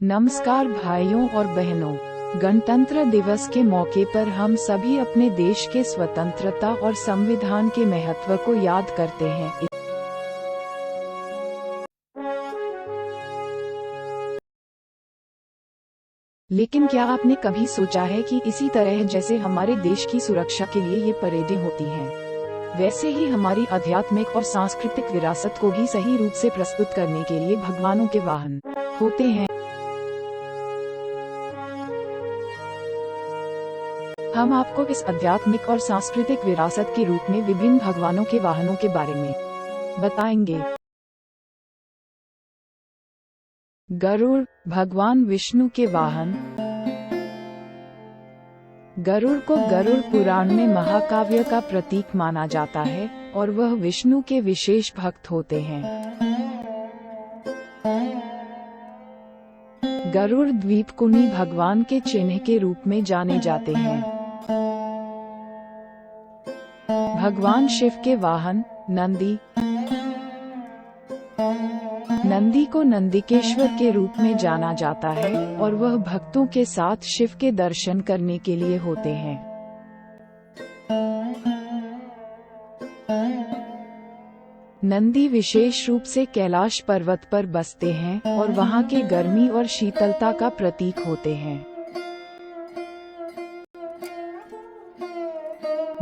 नमस्कार भाइयों और बहनों, गणतंत्र दिवस के मौके पर हम सभी अपने देश के स्वतंत्रता और संविधान के महत्व को याद करते हैं। लेकिन क्या आपने कभी सोचा है कि इसी तरह जैसे हमारे देश की सुरक्षा के लिए ये परेडें होती हैं, वैसे ही हमारी आध्यात्मिक और सांस्कृतिक विरासत को भी सही रूप से प्रस्तुत करने के लिए भगवानों के वाहन होते हैं। हम आपको इस आध्यात्मिक और सांस्कृतिक विरासत के रूप में विभिन्न भगवानों के वाहनों के बारे में बताएंगे। गरुड़, भगवान विष्णु के वाहन। गरुड़ को गरुड़ पुराण में महाकाव्य का प्रतीक माना जाता है और वह विष्णु के विशेष भक्त होते हैं। गरुड़ द्वीपकुनी भगवान के चिन्ह के रूप में जाने जाते हैं। भगवान शिव के वाहन नंदी। नंदी को नंदिकेश्वर के रूप में जाना जाता है और वह भक्तों के साथ शिव के दर्शन करने के लिए होते हैं। नंदी विशेष रूप से कैलाश पर्वत पर बसते हैं और वहां के गर्मी और शीतलता का प्रतीक होते हैं।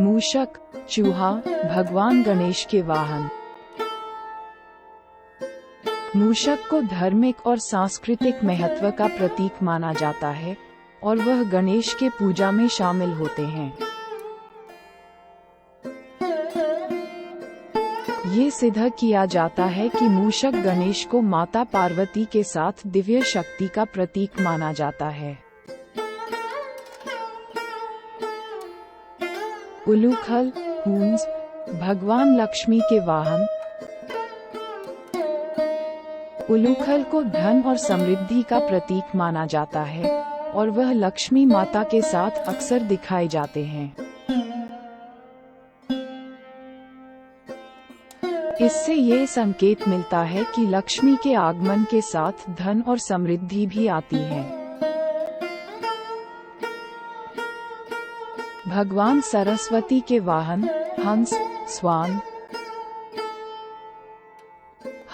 मूषक, चूहा, भगवान गणेश के वाहन। मूषक को धार्मिक और सांस्कृतिक महत्व का प्रतीक माना जाता है और वह गणेश के पूजा में शामिल होते हैं। ये सिद्ध किया जाता है कि मूषक गणेश को माता पार्वती के साथ दिव्य शक्ति का प्रतीक माना जाता है। उलूखल, हंस, भगवान लक्ष्मी के वाहन। उलूखल को धन और समृद्धि का प्रतीक माना जाता है और वह लक्ष्मी माता के साथ अक्सर दिखाए जाते हैं। इससे ये संकेत मिलता है कि लक्ष्मी के आगमन के साथ धन और समृद्धि भी आती है। भगवान सरस्वती के वाहन हंस, स्वान।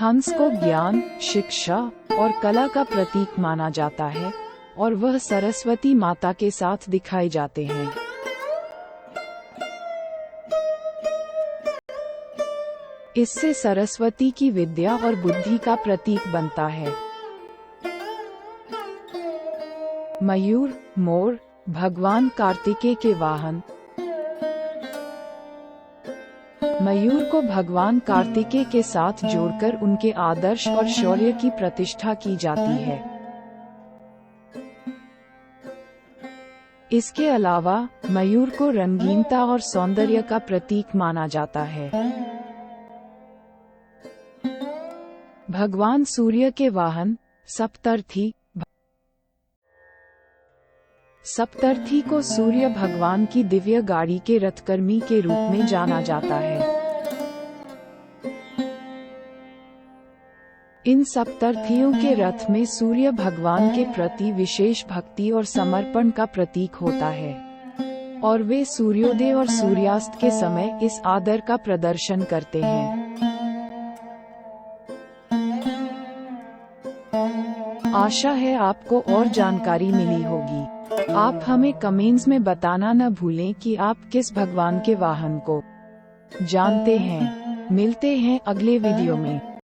हंस को ज्ञान, शिक्षा और कला का प्रतीक माना जाता है और वह सरस्वती माता के साथ दिखाए जाते हैं। इससे सरस्वती की विद्या और बुद्धि का प्रतीक बनता है। मयूर, मोर, भगवान कार्तिकेय के वाहन। मयूर को भगवान कार्तिकेय के साथ जोड़कर उनके आदर्श और शौर्य की प्रतिष्ठा की जाती है। इसके अलावा मयूर को रंगीनता और सौंदर्य का प्रतीक माना जाता है। भगवान सूर्य के वाहन सप्तर्थी। सप्तर्थी को सूर्य भगवान की दिव्य गाड़ी के रथकर्मी के रूप में जाना जाता है। इन सप्तर्थियों के रथ में सूर्य भगवान के प्रति विशेष भक्ति और समर्पण का प्रतीक होता है और वे सूर्योदय और सूर्यास्त के समय इस आदर का प्रदर्शन करते हैं। आशा है आपको और जानकारी मिली होगी। आप हमें कमेंट्स में बताना न भूलें कि आप किस भगवान के वाहन को जानते हैं। मिलते हैं अगले वीडियो में।